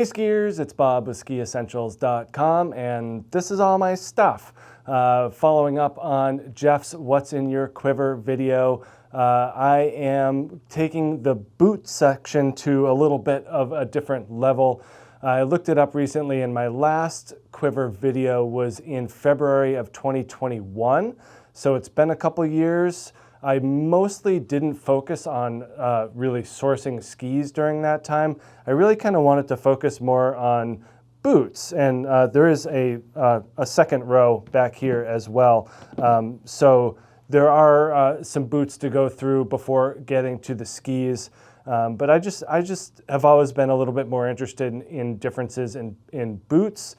Hey skiers, it's Bob with skiessentials.com, and this is all my stuff. Following up on Jeff's What's in Your Quiver video, I am taking the boot section to a little bit of a different level. I looked it up recently, and my last quiver video was in February of 2021, so it's been a couple years. I mostly didn't focus on really sourcing skis during that time. I really kind of wanted to focus more on boots, and there is a second row back here as well. So there are some boots to go through before getting to the skis. But I just have always been a little bit more interested in differences in boots.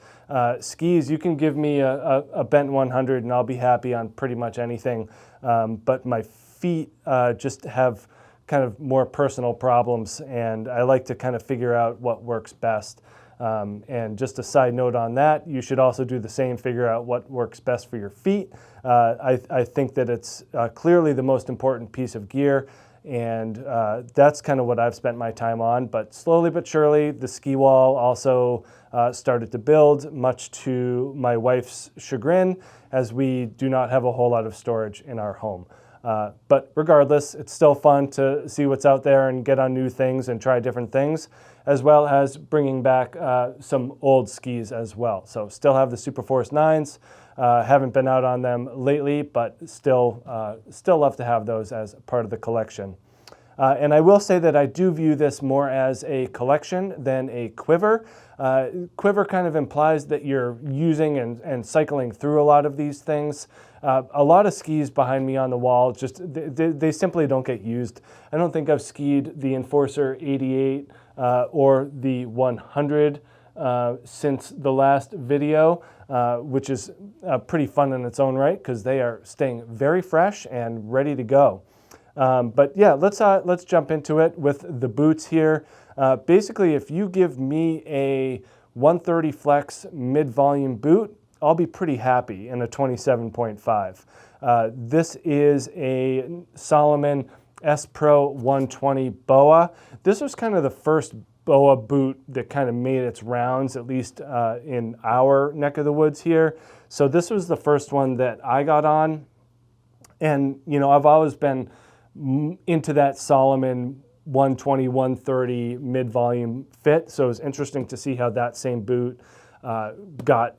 Skis, you can give me a bent 100 and I'll be happy on pretty much anything. But my feet just have kind of more personal problems, and I like to kind of figure out what works best. And just a side note on that, you should also do the same, figure out what works best for your feet. I think that it's clearly the most important piece of gear. And that's kind of what I've spent my time on, but slowly but surely the ski wall also started to build, much to my wife's chagrin, as we do not have a whole lot of storage in our home. But regardless, it's still fun to see what's out there and get on new things and try different things, as well as bringing back some old skis as well. So still have the Superforce 9s. Haven't been out on them lately, but still love to have those as part of the collection. And I will say that I do view this more as a collection than a quiver. Quiver kind of implies that you're using and cycling through a lot of these things. A lot of skis behind me on the wall, just they simply don't get used. I don't think I've skied the Enforcer 88 or the 100 since the last video, which is pretty fun in its own right because they are staying very fresh and ready to go. But yeah, let's jump into it with the boots here. Basically, if you give me a 130 Flex mid-volume boot, I'll be pretty happy in a 27.5. This is a Salomon S Pro 120 BOA. This was kind of the first BOA boot that kind of made its rounds, at least in our neck of the woods here. So this was the first one that I got on. And, you know, I've always been into that Salomon 120, 130 mid-volume fit. So it was interesting to see how that same boot got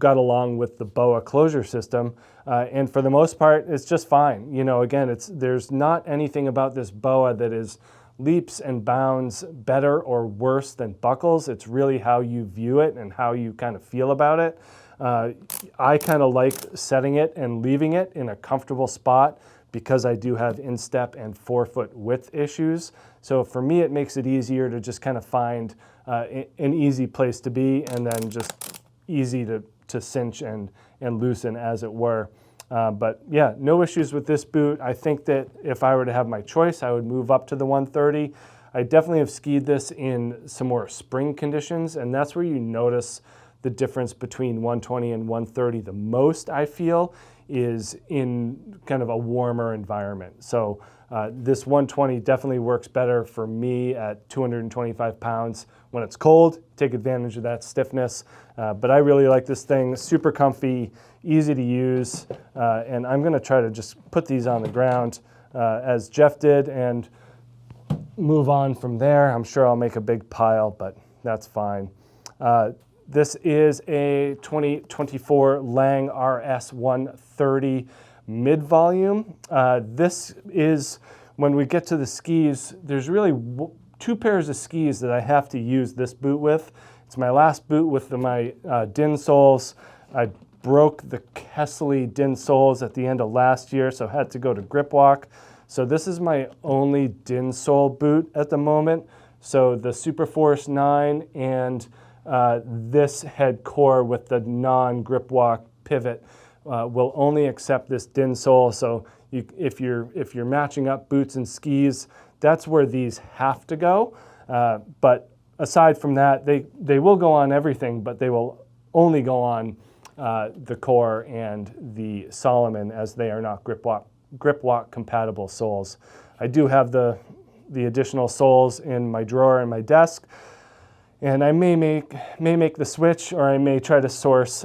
along with the BOA closure system. And for the most part, it's just fine. You know, again, there's not anything about this BOA that is leaps and bounds better or worse than buckles. It's really how you view it and how you kind of feel about it. I kind of like setting it and leaving it in a comfortable spot because I do have instep and forefoot width issues. So for me, it makes it easier to just kind of find an easy place to be and then just easy to cinch and loosen, as it were. But yeah, no issues with this boot. I think that if I were to have my choice, I would move up to the 130. I definitely have skied this in some more spring conditions, and that's where you notice the difference between 120 and 130 the most, I feel, is in kind of a warmer environment. So this 120 definitely works better for me at 225 pounds when it's cold. Take advantage of that stiffness. But I really like this thing, super comfy, easy to use. And I'm gonna try to just put these on the ground as Jeff did and move on from there. I'm sure I'll make a big pile, but that's fine. This is a 2024 Lange RS 130 mid-volume. This is, when we get to the skis, there's really two pairs of skis that I have to use this boot with. It's my last boot with my DIN soles. I broke the Kastle DIN soles at the end of last year, so I had to go to grip walk. So this is my only DIN sole boot at the moment. So the Superforce 9 and this head core with the non-grip walk pivot will only accept this DIN sole. So if you're matching up boots and skis, that's where these have to go. But aside from that, they will go on everything, but they will only go on the core and the Salomon, as they are not grip walk compatible soles. I do have the additional soles in my drawer and my desk. And I may make the switch, or I may try to source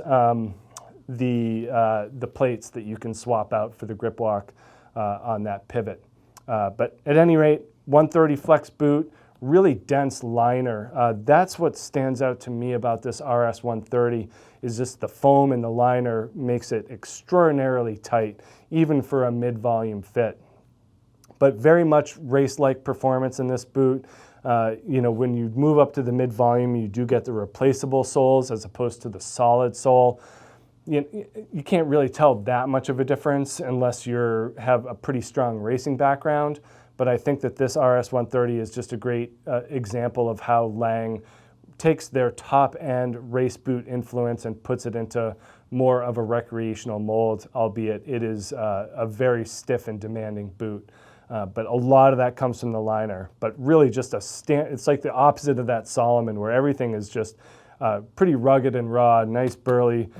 the plates that you can swap out for the grip walk on that pivot. But at any rate, 130 flex boot, really dense liner. That's what stands out to me about this RS 130, is just the foam in the liner makes it extraordinarily tight, even for a mid-volume fit. But very much race-like performance in this boot. You know, when you move up to the mid-volume, you do get the replaceable soles as opposed to the solid sole. You can't really tell that much of a difference unless you have a pretty strong racing background. But I think that this RS 130 is just a great example of how Lange takes their top-end race boot influence and puts it into more of a recreational mold, albeit it is a very stiff and demanding boot. But a lot of that comes from the liner. But really just it's like the opposite of that Salomon, where everything is just pretty rugged and raw, nice burly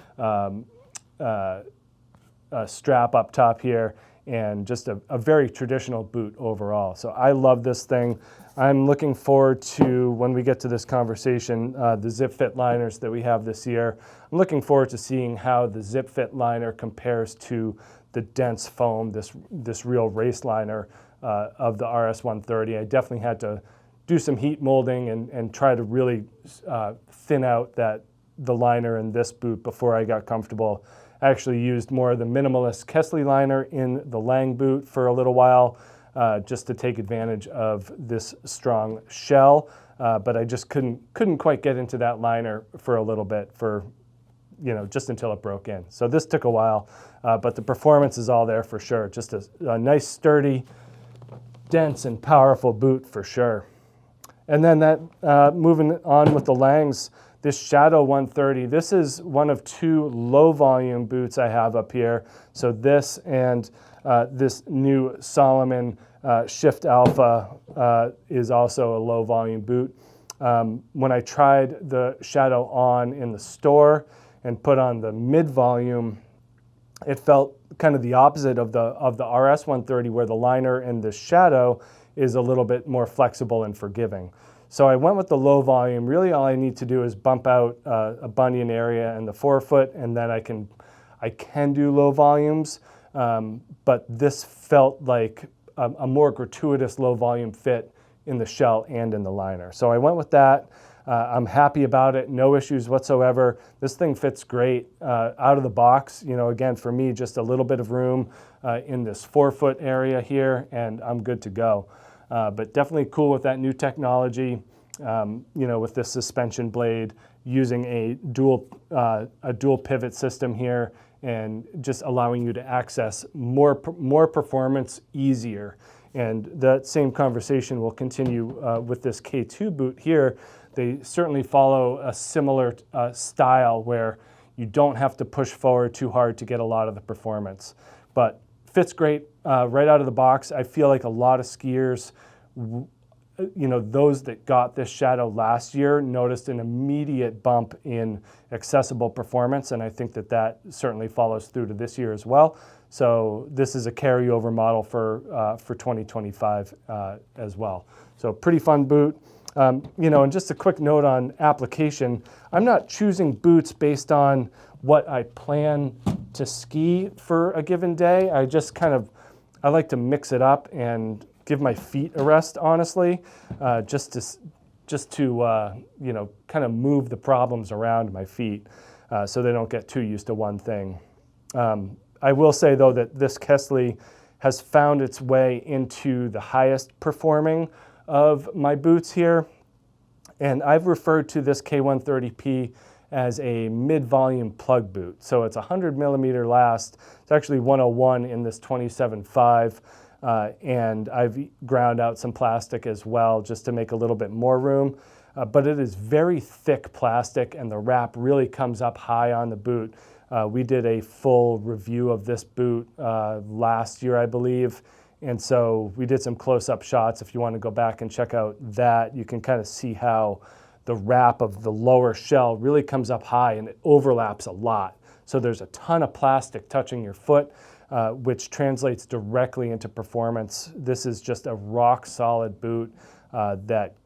strap up top here, and just a very traditional boot overall. So I love this thing. I'm looking forward to, when we get to this conversation, the ZipFit liners that we have this year. I'm looking forward to seeing how the ZipFit liner compares to the dense foam, this real race liner of the RS 130. I definitely had to do some heat molding and try to really thin out the liner in this boot before I got comfortable. I actually used more of the minimalist Kastle liner in the Lange boot for a little while, just to take advantage of this strong shell, but I just couldn't quite get into that liner for a little bit, just until it broke in. So this took a while, but the performance is all there for sure. Just a nice, sturdy, dense, and powerful boot for sure. And then moving on with the Langes, this Shadow 130, this is one of two low volume boots I have up here. So this and this new Salomon Shift Alpha is also a low volume boot. When I tried the Shadow on in the store and put on the mid volume, it felt kind of the opposite of the RS 130, where the liner in the Shadow is a little bit more flexible and forgiving. So I went with the low volume. Really all I need to do is bump out a bunion area and the forefoot, and then I can do low volumes, but this felt like a more gratuitous low volume fit in the shell and in the liner. So I went with that. I'm happy about it, no issues whatsoever. This thing fits great out of the box. You know, again, for me, just a little bit of room in this forefoot area here, and I'm good to go. But definitely cool with that new technology, with this suspension blade, using a dual pivot system here, and just allowing you to access more performance easier. And that same conversation will continue with this K2 boot here. They certainly follow a similar style where you don't have to push forward too hard to get a lot of the performance. But fits great right out of the box. I feel like a lot of skiers, those that got this Shadow last year noticed an immediate bump in accessible performance, and I think that certainly follows through to this year as well. So this is a carryover model for 2025 as well. So pretty fun boot. And just a quick note on application, I'm not choosing boots based on what I plan to ski for a given day. I like to mix it up and give my feet a rest, honestly, just to kind of move the problems around my feet so they don't get too used to one thing. I will say, though, that this Kastle has found its way into the highest performing of my boots here, and I've referred to this K130P as a mid-volume plug boot. So it's 100 millimeter last. It's actually 101 in this 27.5, and I've ground out some plastic as well just to make a little bit more room. But it is very thick plastic, and the wrap really comes up high on the boot. We did a full review of this boot last year, I believe, and so we did some close-up shots. If you want to go back and check out that, you can kind of see how the wrap of the lower shell really comes up high and it overlaps a lot. So there's a ton of plastic touching your foot, which translates directly into performance. This is just a rock-solid boot that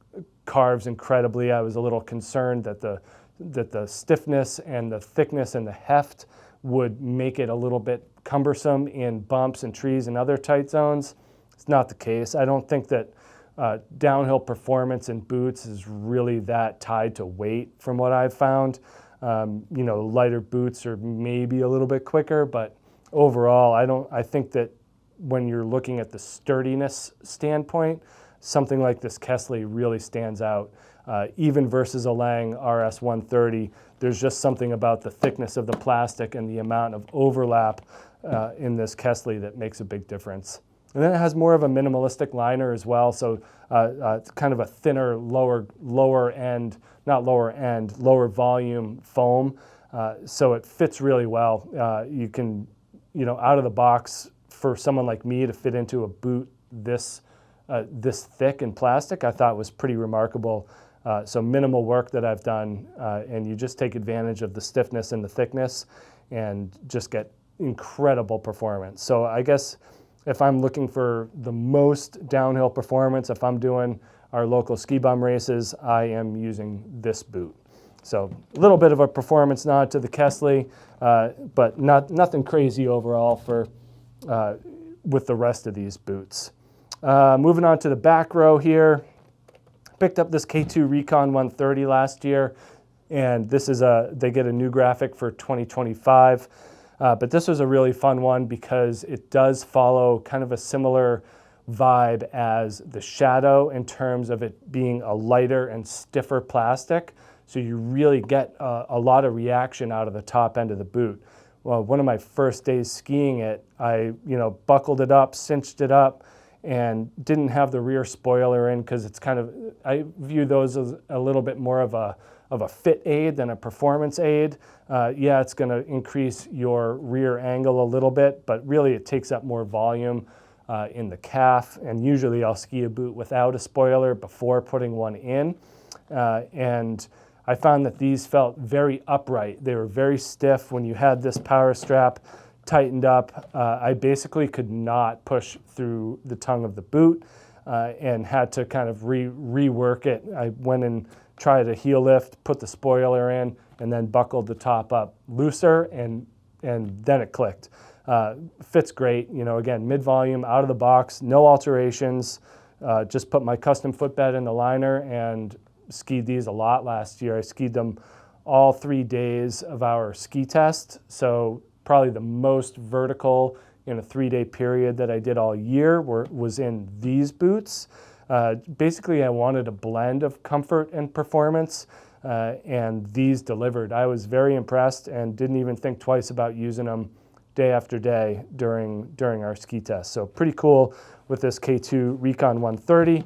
carves incredibly. I was a little concerned that the stiffness and the thickness and the heft would make it a little bit cumbersome in bumps and trees and other tight zones. It's not the case. I don't think that downhill performance in boots is really that tied to weight from what I've found. You know, lighter boots are maybe a little bit quicker, but overall, I think that when you're looking at the sturdiness standpoint, something like this Kastle really stands out. Even versus a Lange RS 130, there's just something about the thickness of the plastic and the amount of overlap in this Kastle that makes a big difference. And then it has more of a minimalistic liner as well, so it's kind of a thinner, lower volume foam, so it fits really well. You can, you know, out of the box, for someone like me to fit into a boot this thick in plastic, I thought was pretty remarkable. So minimal work that I've done, and you just take advantage of the stiffness and the thickness and just get incredible performance. So I guess if I'm looking for the most downhill performance, if I'm doing our local ski bum races, I am using this boot. So a little bit of a performance nod to the Kastle, but nothing crazy overall for with the rest of these boots. Moving on to the back row here, picked up this K2 Recon 130 last year, and this is they get a new graphic for 2025. But this was a really fun one because it does follow kind of a similar vibe as the Shadow in terms of it being a lighter and stiffer plastic. So you really get a lot of reaction out of the top end of the boot. Well, one of my first days skiing it, I buckled it up, cinched it up, and didn't have the rear spoiler in because it's kind of, I view those as a little bit more of a fit aid than a performance aid. Yeah, it's going to increase your rear angle a little bit, but really it takes up more volume in the calf. And usually I'll ski a boot without a spoiler before putting one in. And I found that these felt very upright. They were very stiff. When you had this power strap tightened up, I basically could not push through the tongue of the boot and had to kind of rework it. I went and tried a heel lift, put the spoiler in, and then buckled the top up looser, and then it clicked. Fits great, again, mid-volume, out of the box, no alterations. Just put my custom footbed in the liner and skied these a lot last year. I skied them all 3 days of our ski test, so probably the most vertical in a 3-day period that I did all year was in these boots. Basically, I wanted a blend of comfort and performance, and these delivered. I was very impressed and didn't even think twice about using them day after day during our ski test. So pretty cool with this K2 Recon 130,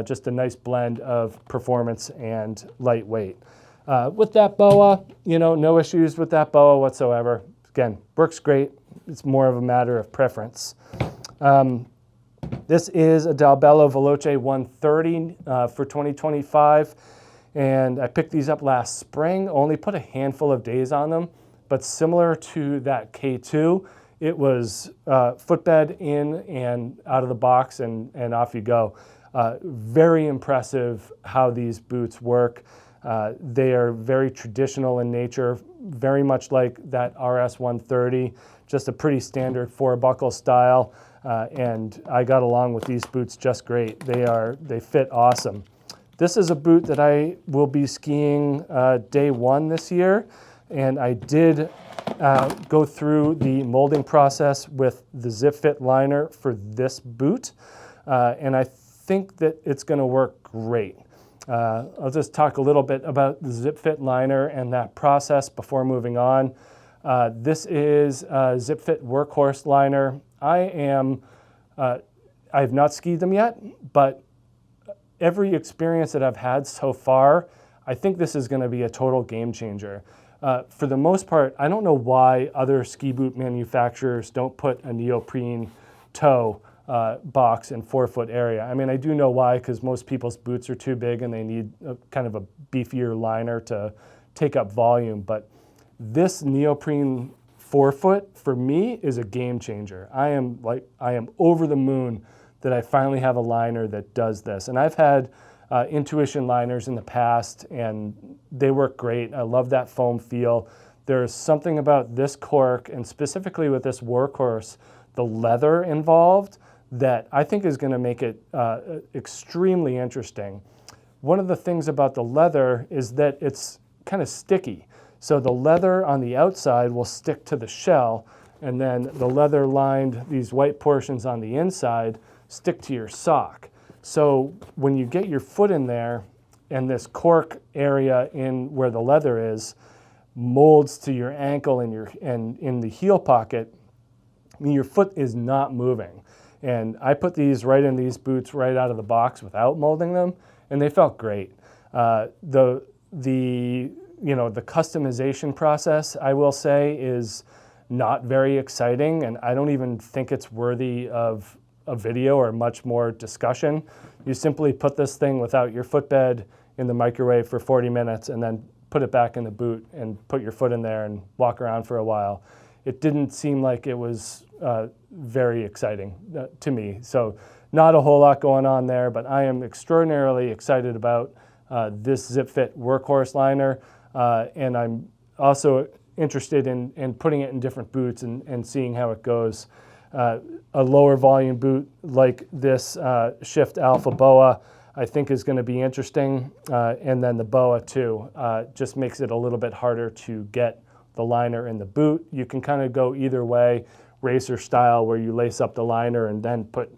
just a nice blend of performance and lightweight. With that BOA, no issues with that BOA whatsoever. Again, works great. It's more of a matter of preference. This is a Dalbello Veloce 130 for 2025, and I picked these up last spring, only put a handful of days on them, but similar to that K2, it was footbed in and out of the box and off you go. Very impressive how these boots work. They are very traditional in nature, very much like that RS 130, just a pretty standard 4-buckle style. And I got along with these boots just great. They fit awesome. This is a boot that I will be skiing day one this year, and I did go through the molding process with the ZipFit liner for this boot, and I think that it's going to work great. I'll just talk a little bit about the ZipFit liner and that process before moving on. This is a ZipFit Workhorse liner. I have not skied them yet, but every experience that I've had so far, I think this is going to be a total game changer. For the most part, I don't know why other ski boot manufacturers don't put a neoprene toe box in 4-foot area. I mean, I do know why, because most people's boots are too big and they need kind of a beefier liner to take up volume. But this neoprene 4-foot for me is a game changer. I am over the moon that I finally have a liner that does this. And I've had Intuition liners in the past, and they work great. I love that foam feel. There's something about this cork, and specifically with this Workhorse, the leather involved, that I think is going to make it extremely interesting. One of the things about the leather is that it's kind of sticky. So the leather on the outside will stick to the shell, and then the leather lined, these white portions on the inside, stick to your sock. So when you get your foot in there and this cork area in where the leather is molds to your ankle and in the heel pocket, I mean, your foot is not moving. And I put these right in these boots right out of the box without molding them, and they felt great. The customization process, I will say, is not very exciting, and I don't even think it's worthy of a video or much more discussion. You simply put this thing without your footbed in the microwave for 40 minutes and then put it back in the boot and put your foot in there and walk around for a while. It didn't seem like it was very exciting to me. So not a whole lot going on there, but I am extraordinarily excited about this ZipFit Workhorse liner, and I'm also interested in putting it in different boots and seeing how it goes. A lower volume boot like this Shift Alpha Boa, I think is going to be interesting, and then the Boa too just makes it a little bit harder to get the liner in the boot. You can kind of go either way, racer style, where you lace up the liner and then put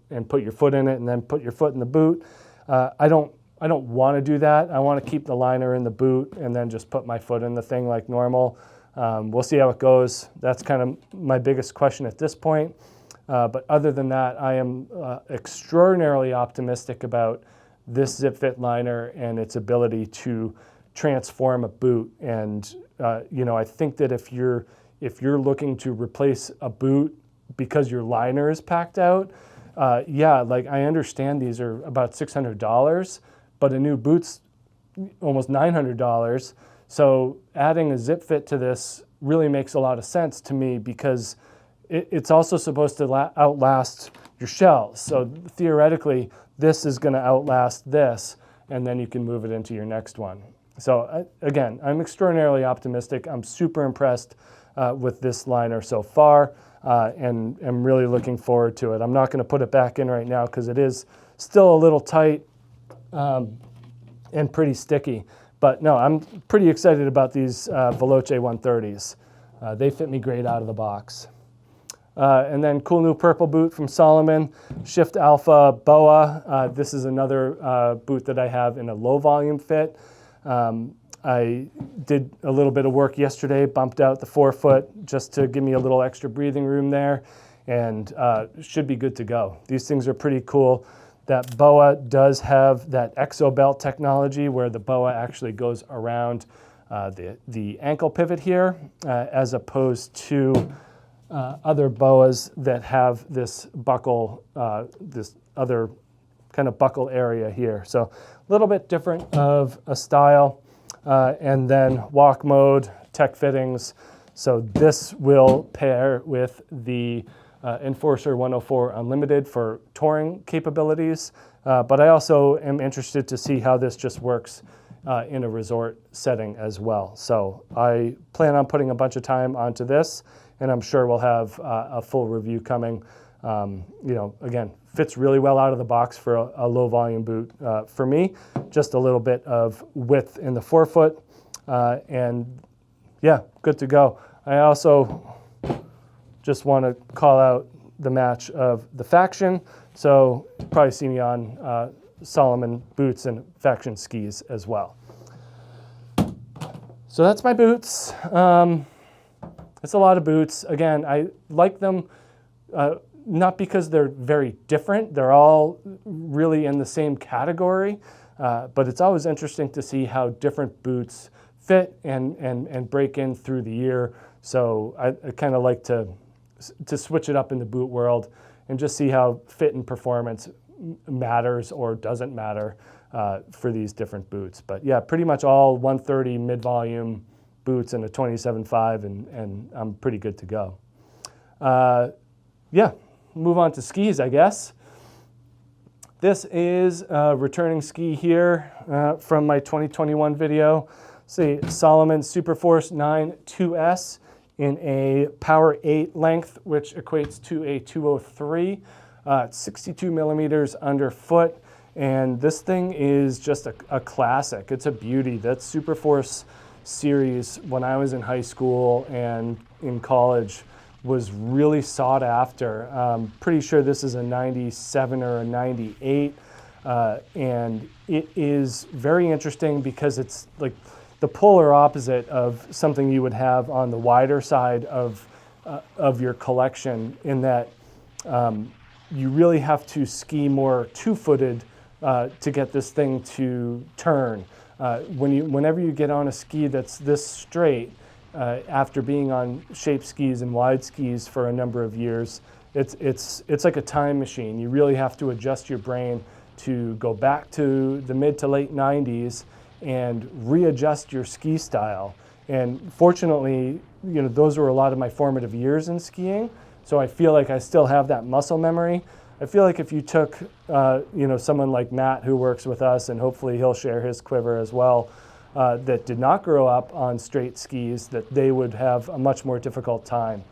your foot in it and then put your foot in the boot. I don't want to do that. I want to keep the liner in the boot and then just put my foot in the thing like normal. We'll see how it goes. That's kind of my biggest question at this point. But other than that, I am extraordinarily optimistic about this ZipFit liner and its ability to transform a boot. And I think that if you're looking to replace a boot because your liner is packed out, like I understand these are about $600, but a new boot's almost $900. So adding a ZipFit to this really makes a lot of sense to me, because it's also supposed to outlast your shells. So theoretically, this is going to outlast this, and then you can move it into your next one. So again, I'm extraordinarily optimistic. I'm super impressed with this liner so far, and I'm really looking forward to it. I'm not going to put it back in right now because it is still a little tight and pretty sticky. But no, I'm pretty excited about these Veloce 130s. They fit me great out of the box. And then cool new purple boot from Salomon, Shift Alpha Boa. This is another boot that I have in a low volume fit. I did a little bit of work yesterday, bumped out the forefoot just to give me a little extra breathing room there, and should be good to go. These things are pretty cool. That Boa does have that exo belt technology where the Boa actually goes around the ankle pivot here, as opposed to other Boas that have this buckle, this other kind of buckle area here. So a little bit different of a style. And then walk mode, tech fittings. So this will pair with the Enforcer 104 Unlimited for touring capabilities. But I also am interested to see how this just works in a resort setting as well. So I plan on putting a bunch of time onto this, and I'm sure we'll have a full review coming. Again, fits really well out of the box for a low volume boot for me. Just a little bit of width in the forefoot, and yeah, good to go. I also just want to call out the match of the Faction. So you'll probably see me on Salomon boots and Faction skis as well. So that's my boots. It's a lot of boots. Again, I like them not because they're very different. They're all really in the same category, but it's always interesting to see how different boots fit and break in through the year. So I kind of like to switch it up in the boot world and just see how fit and performance matters or doesn't matter for these different boots. But yeah, pretty much all 130 mid-volume boots and a 27.5, and I'm pretty good to go. Yeah, move on to skis, I guess. This is a returning ski here from my 2021 video. See, Salomon Superforce 9 2S in a Power 8 length, which equates to a 203. 62 millimeters underfoot, and this thing is just a classic. It's a beauty. That Superforce series, when I was in high school and in college, was really sought after. Pretty sure this is a 97 or a 98, and it is very interesting because it's like the polar opposite of something you would have on the wider side of your collection, in that you really have to ski more two-footed to get this thing to turn. Whenever you get on a ski that's this straight, after being on shape skis and wide skis for a number of years, it's like a time machine. You really have to adjust your brain to go back to the mid to late 90s and readjust your ski style. And fortunately, you know, those were a lot of my formative years in skiing, so I feel like I still have that muscle memory. I feel like if you took, you know, someone like Matt, who works with us, and hopefully he'll share his quiver as well, that did not grow up on straight skis, that they would have a much more difficult time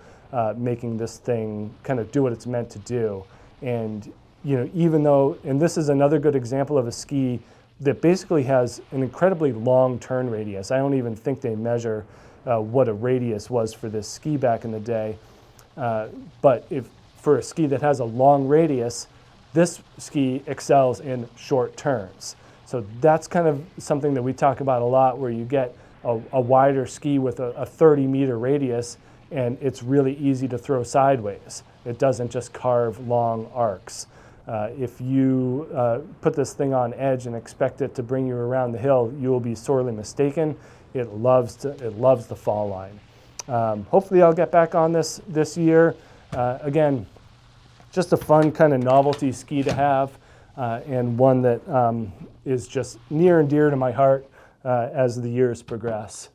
making this thing kind of do what it's meant to do. And, you know, even though, and this is another good example of a ski that basically has an incredibly long turn radius. I don't even think they measure what a radius was for this ski back in the day. But if for a ski that has a long radius, this ski excels in short turns. So that's kind of something that we talk about a lot, where you get a wider ski with a 30-meter radius, and it's really easy to throw sideways. It doesn't just carve long arcs. If you put this thing on edge and expect it to bring you around the hill, you will be sorely mistaken. It loves the fall line. Hopefully I'll get back on this year. Again, just a fun kind of novelty ski to have, and one that is just near and dear to my heart as the years progress.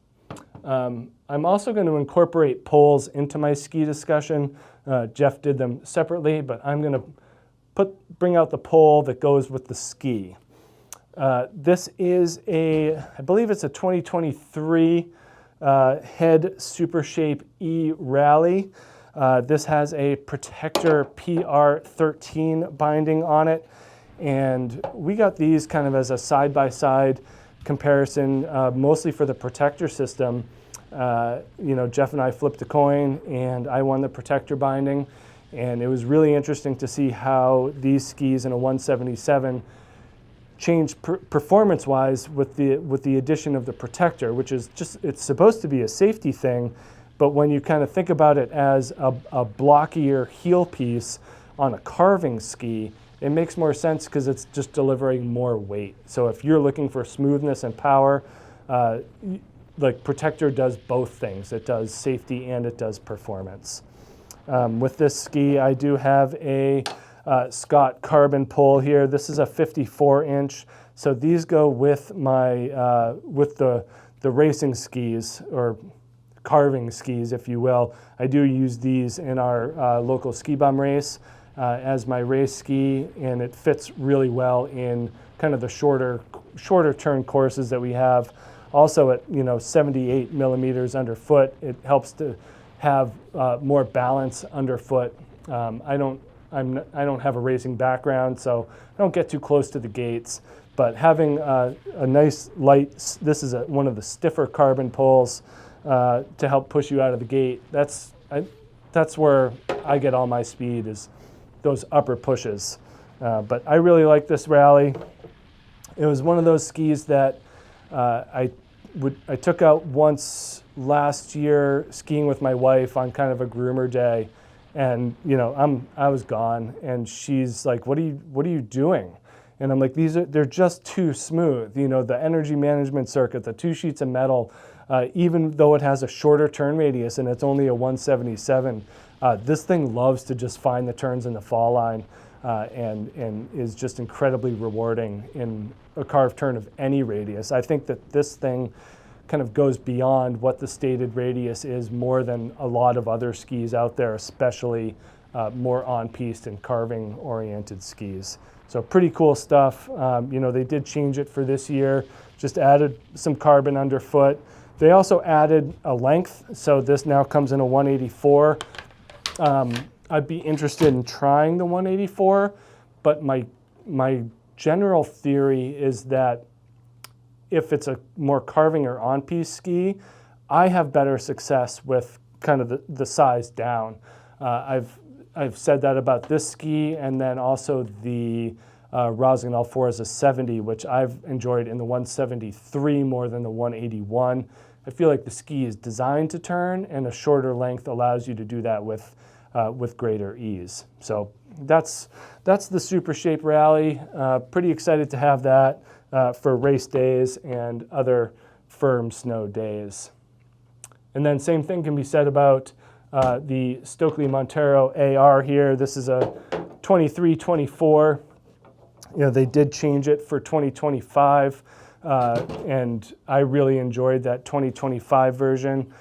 I'm also going to incorporate poles into my ski discussion. Jeff did them separately, but I'm going to bring out the pole that goes with the ski. This is I believe it's a 2023 Head Supershape E Rally. This has a Protector PR13 binding on it, and we got these kind of as a side-by-side comparison, mostly for the Protector system. You know, Jeff and I flipped a coin, and I won the Protector binding, and it was really interesting to see how these skis in a 177 changed performance-wise with the addition of the Protector, which is just, it's supposed to be a safety thing. But when you kind of think about it as a blockier heel piece on a carving ski, it makes more sense because it's just delivering more weight. So if you're looking for smoothness and power, like Protector does both things. It does safety and it does performance. With this ski, I do have a Scott carbon pole here. This is a 54-inch. So these go with my with the racing skis, or carving skis, if you will. I do use these in our local ski bum race as my race ski, and it fits really well in kind of the shorter turn courses that we have. Also at, you know, 78 millimeters underfoot, it helps to have more balance underfoot. I don't have a racing background, so I don't get too close to the gates. But having a nice light, this is one of the stiffer carbon poles to help push you out of the gate. That's where I get all my speed, is those upper pushes. But I really like this rally. It was one of those skis that I took out once last year skiing with my wife on kind of a groomer day, and you know I was gone, and she's like, "What are you doing?" And I'm like, they're just too smooth. You know, the energy management circuit, the 2 sheets of metal, even though it has a shorter turn radius and it's only a 177, this thing loves to just find the turns in the fall line, and is just incredibly rewarding in a carved turn of any radius. I think that this thing kind of goes beyond what the stated radius is more than a lot of other skis out there, especially more on-piste and carving-oriented skis. So pretty cool stuff. You know, they did change it for this year, just added some carbon underfoot. They also added a length, so this now comes in a 184. I'd be interested in trying the 184, but my general theory is that if it's a more carving or on-piste ski, I have better success with kind of the size down. I've said that about this ski, and then also the Rossignol Forza 70, which I've enjoyed in the 173 more than the 181. I feel like the ski is designed to turn, and a shorter length allows you to do that with greater ease. So that's the Supershape Rally. Pretty excited to have that for race days and other firm snow days. And then same thing can be said about the Stockli Montero AR here. This is a 23-24. You know, they did change it for 2025, and I really enjoyed that 2025 version.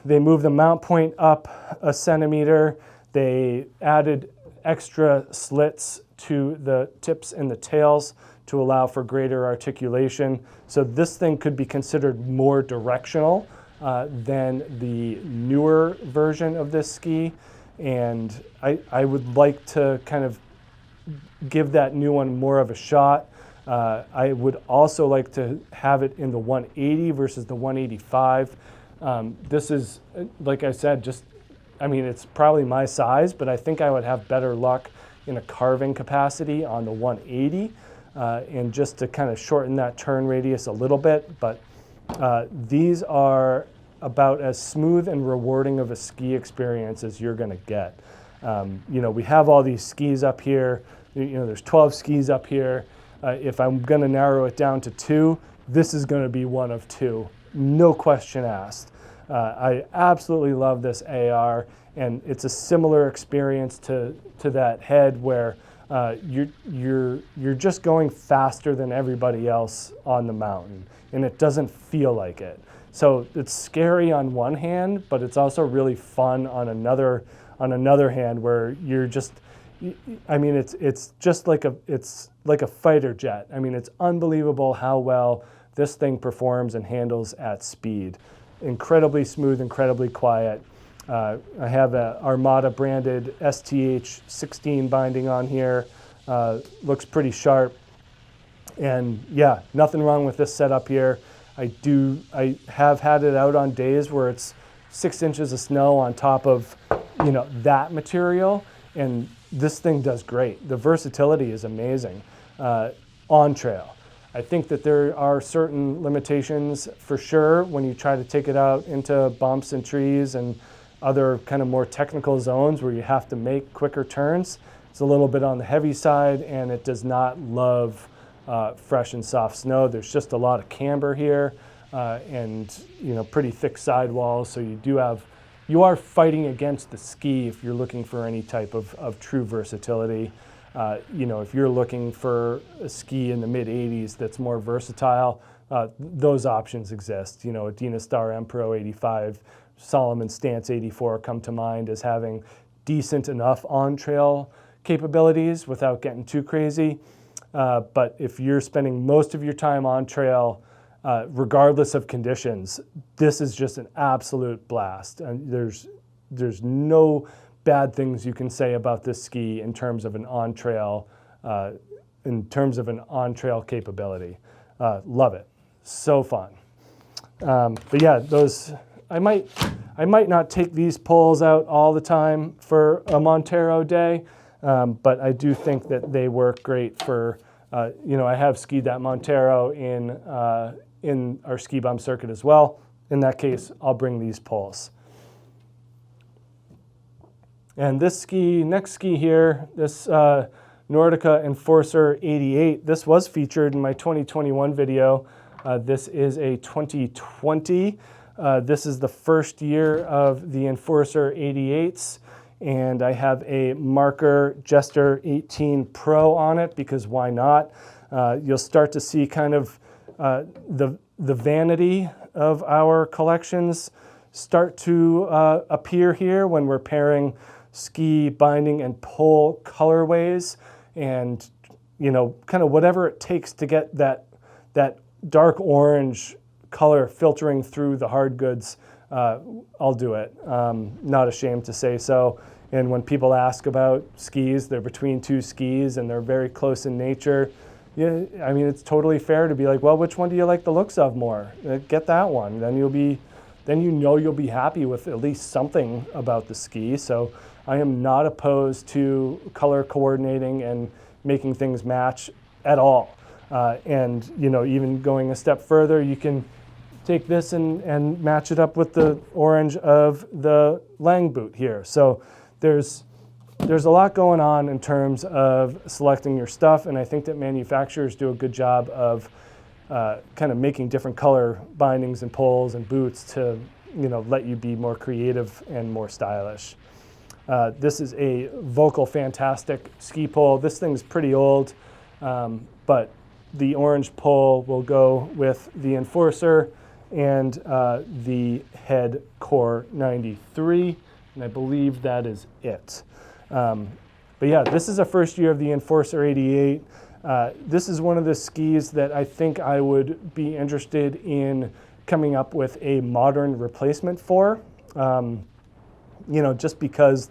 They moved the mount point up a centimeter. They added extra slits to the tips and the tails to allow for greater articulation. So this thing could be considered more directional than the newer version of this ski. And I would like to kind of give that new one more of a shot. I would also like to have it in the 180 versus the 185. This is, like I said, I mean, it's probably my size, but I think I would have better luck in a carving capacity on the 180, and just to kind of shorten that turn radius a little bit. But these are about as smooth and rewarding of a ski experience as you're going to get. You know, we have all these skis up here. You know, there's 12 skis up here. If I'm going to narrow it down to 2, this is going to be one of 2. No question asked. I absolutely love this AR, and it's a similar experience to that head where you're just going faster than everybody else on the mountain, and it doesn't feel like it. So it's scary on one hand, but it's also really fun on another hand, where you're just, I mean, it's just like a fighter jet. I mean, it's unbelievable how well this thing performs and handles at speed. Incredibly smooth, incredibly quiet. I have a Armada branded STH16 binding on here. Looks pretty sharp. And yeah, nothing wrong with this setup here. I have had it out on days where it's 6 inches of snow on top of, you know, that material, and this thing does great. The versatility is amazing on trail. I think that there are certain limitations for sure when you try to take it out into bumps and trees and other kind of more technical zones where you have to make quicker turns. It's a little bit on the heavy side, and it does not love fresh and soft snow. There's just a lot of camber here, and you know, pretty thick sidewalls. So you are fighting against the ski if you're looking for any type of true versatility. You know, if you're looking for a ski in the mid-80s that's more versatile, those options exist. You know, a Dynastar M Pro 85, Salomon Stance 84 come to mind as having decent enough on-trail capabilities without getting too crazy. But if you're spending most of your time on trail, regardless of conditions, this is just an absolute blast. And there's no bad things you can say about this ski in terms of an on-trail capability. Love it, so fun. But yeah, I might not take these poles out all the time for a Montero day, but I do think that they work great for. You know, I have skied that Montero in our ski bum circuit as well. In that case, I'll bring these poles. And this next ski here, this Nordica Enforcer 88, this was featured in my 2021 video. This is a 2020. This is the first year of the Enforcer 88s, and I have a Marker Jester 18 Pro on it because why not? You'll start to see kind of the vanity of our collections start to appear here when we're pairing ski binding and pull colorways, and kind of whatever it takes to get that dark orange color filtering through the hard goods, I'll do it. Not ashamed to say so. And when people ask about skis, they're between two skis and they're very close in nature. Yeah, I mean, it's totally fair to be like, well, which one do you like the looks of more? Get that one. Then you'll be happy with at least something about the ski. So I am not opposed to color coordinating and making things match at all. And even going a step further, you can take this and match it up with the orange of the Lange boot here. So there's a lot going on in terms of selecting your stuff, and I think that manufacturers do a good job of kind of making different color bindings and pulls and boots to let you be more creative and more stylish. This is a Vocal Fantastic ski pole. This thing's pretty old, but the orange pole will go with the Enforcer and the Head Core 93, and I believe that is it. But yeah, this is a first year of the Enforcer 88. This is one of the skis that I think I would be interested in coming up with a modern replacement for. Just because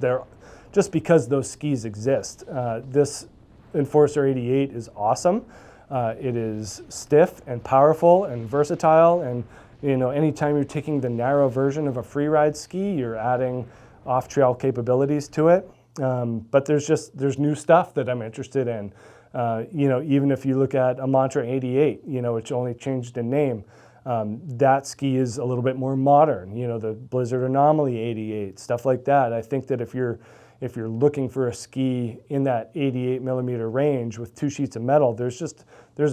those skis exist. This Enforcer 88 is awesome. It is stiff and powerful and versatile, and anytime you're taking the narrow version of a freeride ski, you're adding off-trail capabilities to it. But there's new stuff that I'm interested in. Even if you look at a Mantra 88, which only changed in name, that ski is a little bit more modern. The Blizzard Anomaly 88, stuff like that. I think that if you're looking for a ski in that 88 millimeter range with 2 sheets of metal, there's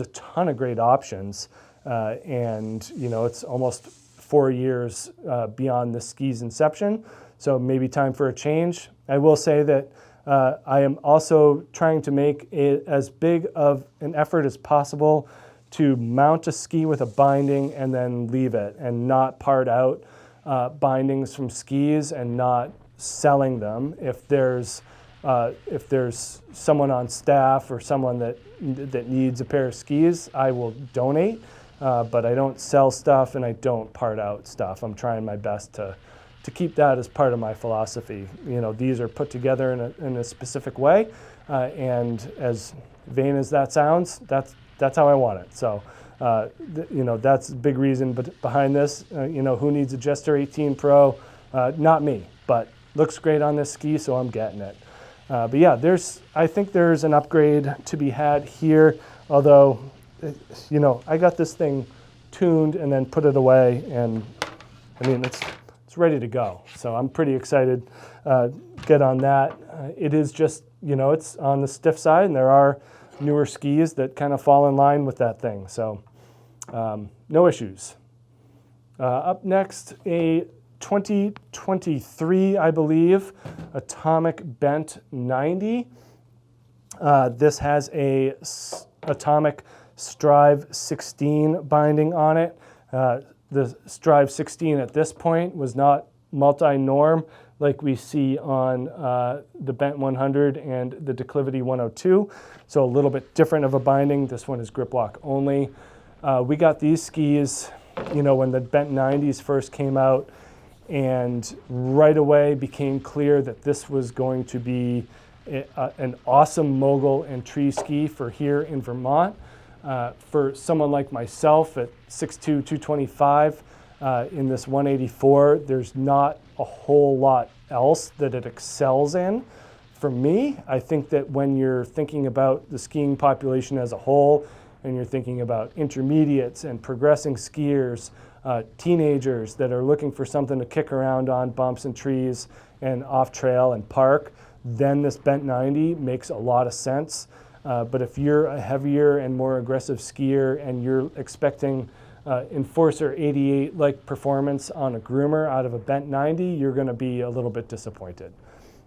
a ton of great options. And it's almost 4 years beyond the ski's inception. So maybe time for a change. I will say that I am also trying to make it as big of an effort as possible to mount a ski with a binding and then leave it, and not part out bindings from skis and not selling them. If there's someone on staff or someone that needs a pair of skis, I will donate. But I don't sell stuff and I don't part out stuff. I'm trying my best to keep that as part of my philosophy. These are put together in a specific way, and as vain as that sounds, that's how I want it. So, that's a big reason behind this. Who needs a Jester 18 Pro? Not me, but looks great on this ski, so I'm getting it. But yeah, I think there's an upgrade to be had here, although, I got this thing tuned and then put it away, and I mean, it's ready to go. So I'm pretty excited, get on that. It is just, it's on the stiff side, and there are newer skis that kind of fall in line with that thing. So no issues. Up next, a 2023, I believe, Atomic Bent 90. This has a Atomic Strive 16 binding on it. The Strive 16 at this point was not multi-norm like we see on the Bent 100 and the Declivity 102. So a little bit different of a binding. This one is grip lock only. We got these skis, when the Bent 90s first came out, and right away became clear that this was going to be an awesome mogul and tree ski for here in Vermont. For someone like myself at 6'2", 225, in this 184, there's not a whole lot else that it excels in. For me, I think that when you're thinking about the skiing population as a whole, and you're thinking about intermediates and progressing skiers, teenagers that are looking for something to kick around on bumps and trees and off trail and park, then this Bent 90 makes a lot of sense. But if you're a heavier and more aggressive skier and you're expecting Enforcer 88-like performance on a groomer out of a Bent 90, you're going to be a little bit disappointed.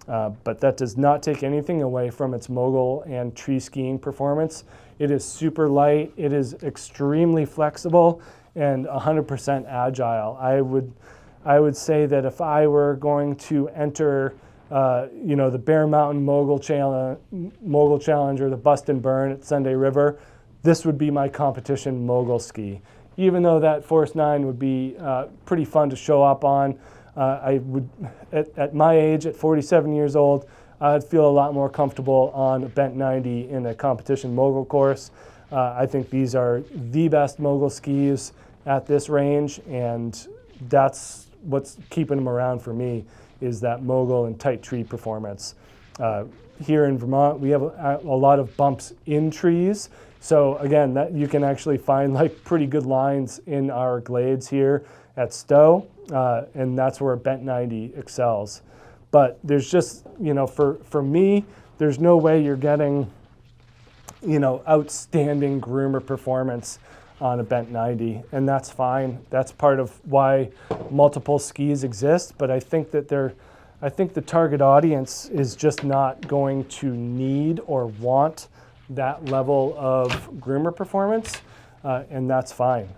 But that does not take anything away from its mogul and tree skiing performance. It is super light, it is extremely flexible, and 100% agile. I would say that if I were going to enter the Bear Mountain Mogul Challenge or the Bust and Burn at Sunday River, this would be my competition mogul ski. Even though that Force 9 would be pretty fun to show up on, I would, at my age, at 47 years old, I'd feel a lot more comfortable on a bent 90 in a competition mogul course. I think these are the best mogul skis at this range, and that's what's keeping them around for me, is that mogul and tight tree performance. Here in Vermont, we have a lot of bumps in trees. So again, that you can actually find like pretty good lines in our glades here at Stowe, and that's where bent 90 excels. But there's just, for me, there's no way you're getting, outstanding groomer performance on a bent 90, and that's fine. That's part of why multiple skis exist, but I think that the target audience is just not going to need or want that level of groomer performance, and that's fine.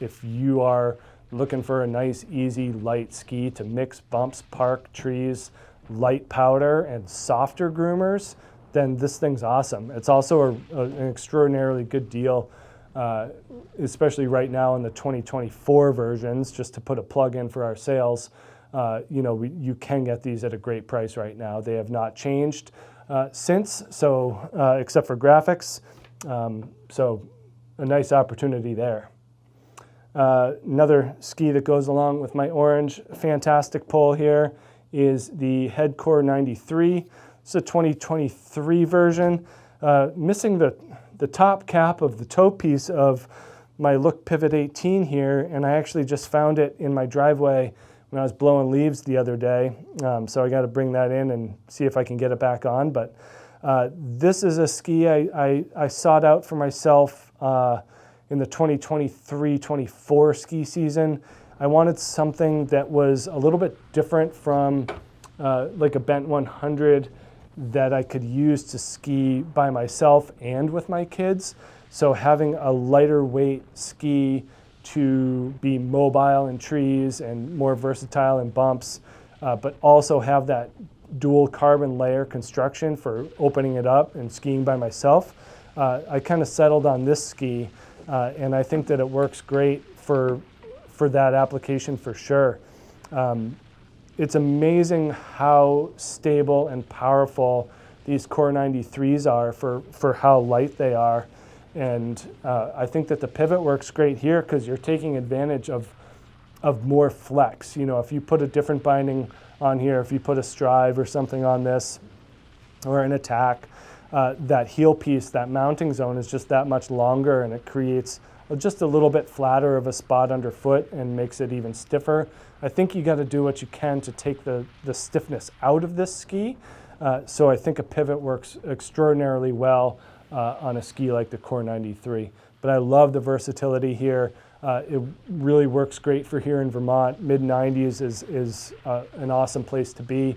If you are looking for a nice, easy, light ski to mix bumps, park, trees, light powder, and softer groomers, then this thing's awesome. It's also an extraordinarily good deal, especially right now in the 2024 versions, just to put a plug in for our sales. You can get these at a great price right now. They have not changed since, except for graphics. So a nice opportunity there. Another ski that goes along with my orange fantastic pole here is the Headcore 93. It's a 2023 version, missing the top cap of the toe piece of my Look Pivot 18 here, and I actually just found it in my driveway when I was blowing leaves the other day. So I got to bring that in and see if I can get it back on. But this is a ski I sought out for myself in the 2023-24 ski season. I wanted something that was a little bit different from like a bent 100 that I could use to ski by myself and with my kids. So having a lighter weight ski to be mobile in trees and more versatile in bumps, but also have that dual carbon layer construction for opening it up and skiing by myself. I kind of settled on this ski, and I think that it works great for that application for sure. It's amazing how stable and powerful these Core 93s are for how light they are. And I think that the pivot works great here because you're taking advantage of more flex. If you put a different binding on here, if you put a strive or something on this, or an attack, that heel piece, that mounting zone is just that much longer, and it creates just a little bit flatter of a spot underfoot and makes it even stiffer. I think you got to do what you can to take the stiffness out of this ski. So I think a pivot works extraordinarily well on a ski like the Core 93. But I love the versatility here. It really works great for here in Vermont. Mid-90s is an awesome place to be.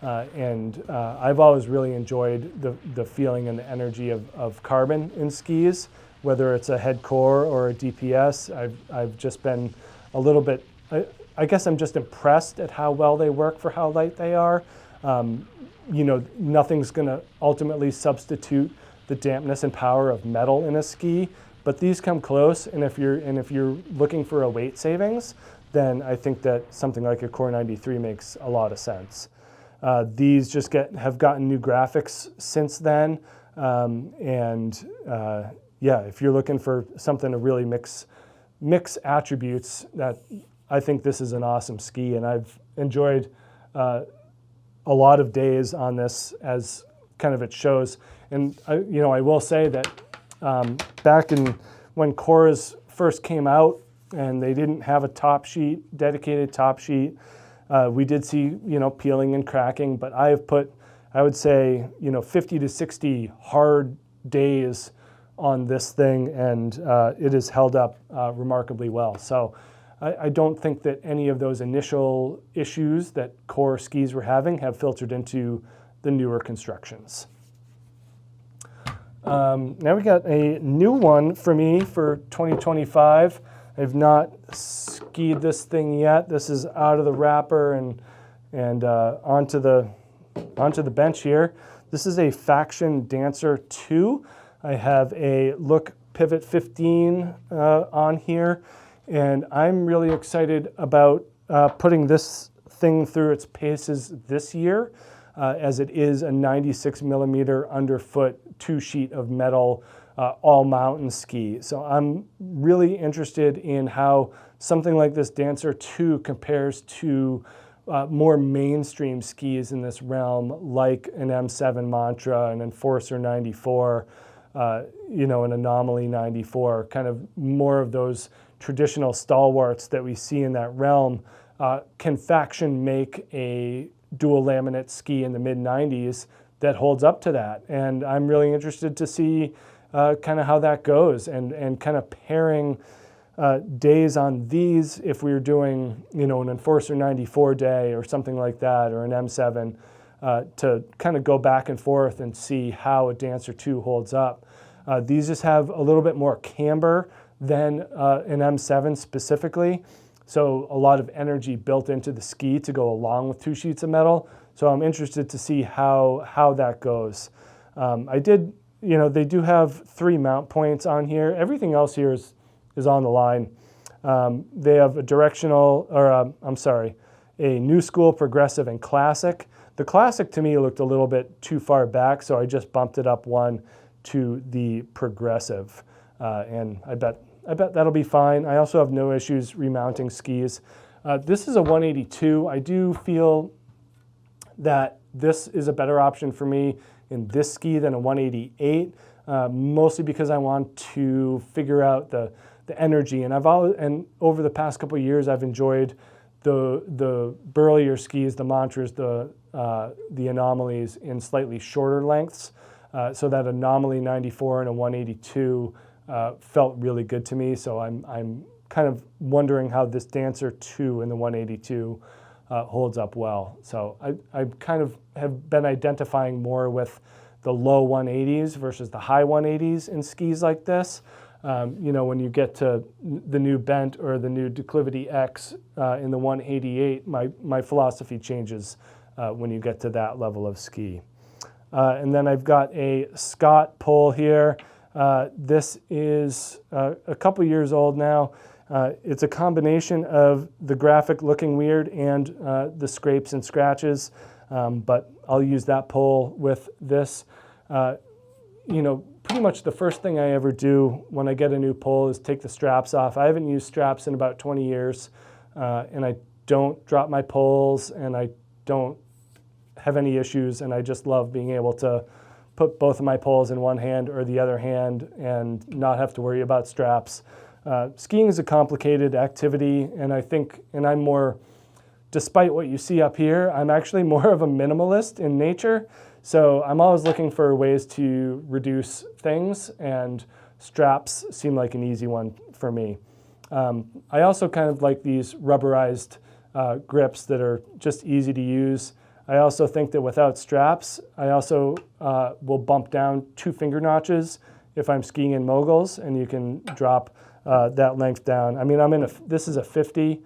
And I've always really enjoyed the feeling and the energy of carbon in skis, whether it's a Headcore or a DPS. I've just been a little bit, I guess I'm just impressed at how well they work for how light they are. Nothing's gonna ultimately substitute the dampness and power of metal in a ski, but these come close, and if you're looking for a weight savings, then I think that something like a Core 93 makes a lot of sense. These just have gotten new graphics since then, if you're looking for something to really mix attributes, that I think this is an awesome ski, and I've enjoyed a lot of days on this as kind of it shows. And I will say that back in when Cores first came out and they didn't have a top sheet, dedicated top sheet, we did see peeling and cracking, but I have put, I would say 50 to 60 hard days on this thing, and it has held up remarkably well. So I don't think that any of those initial issues that Core skis were having have filtered into the newer constructions. Now we got a new one for me for 2025. I've not skied this thing yet. This is out of the wrapper and And onto the bench here. This is a Faction Dancer 2. I have a Look Pivot 15 on here, and I'm really excited about putting this thing through its paces this year, as it is a 96 millimeter underfoot 2-sheet of metal all mountain ski. So I'm really interested in how something like this Dancer 2 compares to more mainstream skis in this realm, like an M7 Mantra, an Enforcer 94, you know, an Anomaly 94, kind of more of those traditional stalwarts that we see in that realm. Can Faction make a dual laminate ski in the mid-90s that holds up to that? And I'm really interested to see kind of how that goes, and kind of pairing days on these, if we were doing, you know, an Enforcer 94 day or something like that, or an M7, to kind of go back and forth and see how a Dancer 2 holds up. These just have a little bit more camber than an M7 specifically, so a lot of energy built into the ski to go along with 2 sheets of metal. So I'm interested to see how that goes. You know, they do have 3 mount points on here. Everything else here is on the line. They have a directional, or a New School, Progressive, and Classic. The Classic to me looked a little bit too far back, so I just bumped it up 1 to the Progressive, and I bet that'll be fine. I also have no issues remounting skis. This is a 182. I do feel that this is a better option for me in this ski than a 188, mostly because I want to figure out the energy. And over the past couple of years, I've enjoyed the burlier skis, the Mantras, the Anomalies in slightly shorter lengths. So that Anomaly 94 and a 182 felt really good to me. So I'm kind of wondering how this Dancer 2 in the 182 holds up well. So I kind of have been identifying more with the low 180s versus the high 180s in skis like this. You know, when you get to the new Bent or the new Declivity X in the 188, my philosophy changes when you get to that level of ski. And then I've got a Scott pole here. This is a couple years old now. It's a combination of the graphic looking weird and the scrapes and scratches, but I'll use that pole with this. You know, pretty much the first thing I ever do when I get a new pole is take the straps off. I haven't used straps in about 20 years, and I don't drop my poles, and I don't have any issues, and I just love being able to put both of my poles in one hand or the other hand and not have to worry about straps. Skiing is a complicated activity, and I'm more, despite what you see up here, I'm actually more of a minimalist in nature. So I'm always looking for ways to reduce things, and straps seem like an easy one for me. I also kind of like these rubberized grips that are just easy to use. I also think that without straps, I also will bump down 2 finger notches if I'm skiing in moguls, and you can drop that length down. I mean, this is a 50,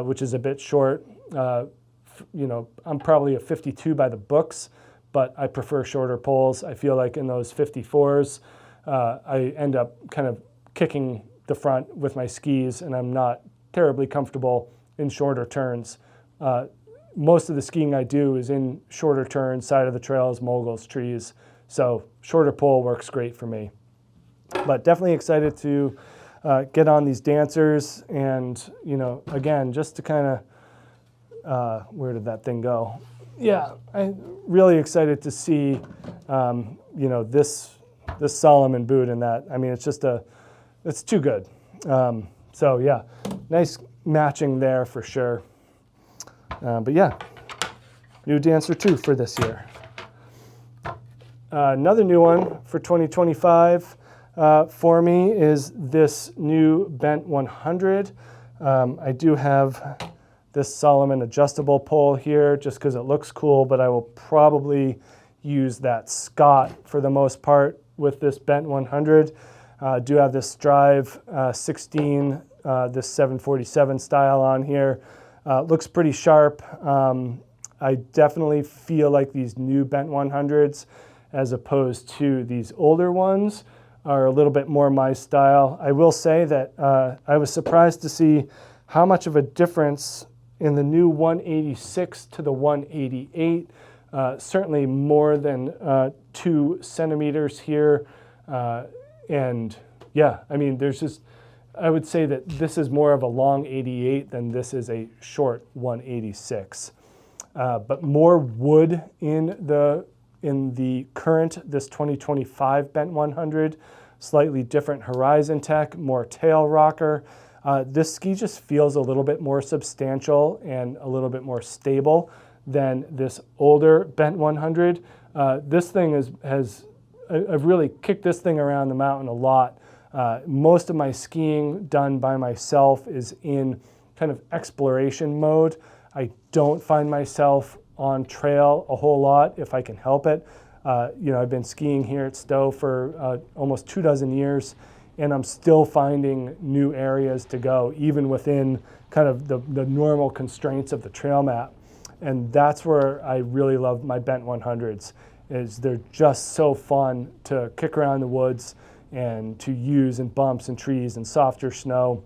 which is a bit short. You know, I'm probably a 52 by the books, but I prefer shorter poles. I feel like in those 54s, I end up kind of kicking the front with my skis, and I'm not terribly comfortable in shorter turns. Most of the skiing I do is in shorter turns, side of the trails, moguls, trees. So shorter pole works great for me. But definitely excited to get on these Dancers, and, you know, again, just to kind of, where did that thing go? Yeah, I'm really excited to see, you know, this Salomon boot in that. I mean, it's too good. So yeah, nice matching there for sure. But yeah, new Dancer 2 for this year. Another new one for 2025 for me is this new Bent 100. I do have this Salomon adjustable pole here just because it looks cool, but I will probably use that Scott for the most part with this Bent 100. Do have this Drive 16, this 747 style on here. Looks pretty sharp. I definitely feel like these new bent 100s, as opposed to these older ones, are a little bit more my style. I will say that I was surprised to see how much of a difference in the new 186 to the 188. Certainly more than 2 centimeters here. And yeah, I mean, there's just, I would say that this is more of a long 88 than this is a short 186. But more wood in the current, this 2025 bent 100, slightly different horizon tech, more tail rocker. This ski just feels a little bit more substantial and a little bit more stable than this older bent 100. This thing I've really kicked this thing around the mountain a lot. Most of my skiing done by myself is in kind of exploration mode. I don't find myself on trail a whole lot if I can help it. You know, I've been skiing here at Stowe for almost 24 years, and I'm still finding new areas to go, even within kind of the normal constraints of the trail map. And that's where I really love my bent 100s, is they're just so fun to kick around the woods and to use in bumps and trees and softer snow.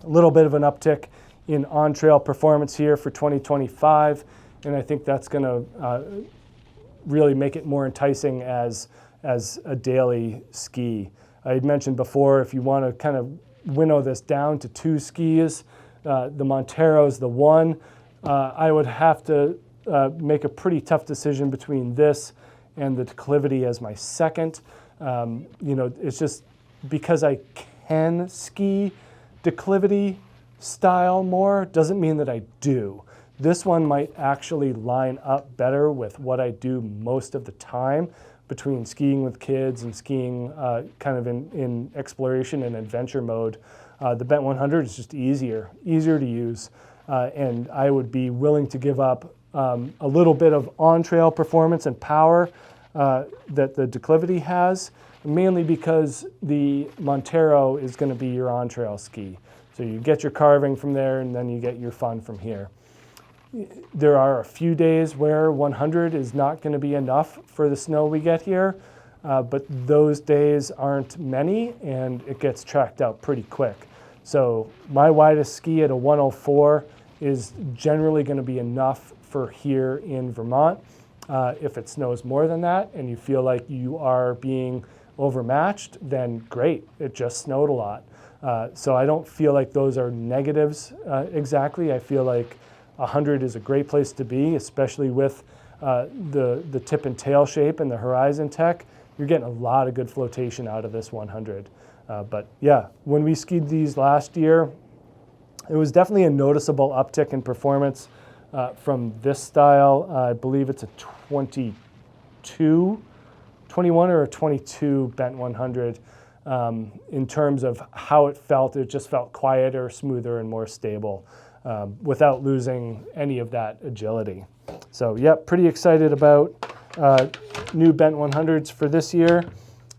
A little bit of an uptick in on-trail performance here for 2025, and I think that's going to really make it more enticing as a daily ski. I had mentioned before, if you want to kind of winnow this down to 2 skis, the Montero is the one. I would have to make a pretty tough decision between this and the Declivity as my second. You know, it's just because I can ski Declivity style more, doesn't mean that I do. This one might actually line up better with what I do most of the time, between skiing with kids and skiing kind of in exploration and adventure mode. The bent 100 is just easier to use. And I would be willing to give up a little bit of on-trail performance and power that the Declivity has, mainly because the Montero is going to be your on-trail ski. So you get your carving from there, and then you get your fun from here. There are a few days where 100 is not going to be enough for the snow we get here, but those days aren't many, and it gets tracked out pretty quick. So my widest ski at a 104 is generally going to be enough for here in Vermont. If it snows more than that and you feel like you are being overmatched, then great, it just snowed a lot. So I don't feel like those are negatives exactly. I feel like 100 is a great place to be, especially with the tip and tail shape and the horizon tech. You're getting a lot of good flotation out of this 100. But yeah, when we skied these last year, it was definitely a noticeable uptick in performance from this style. I believe it's a 21 or a 22 bent 100. In terms of how it just felt quieter, smoother, and more stable without losing any of that agility. So yeah, pretty excited about new bent 100s for this year.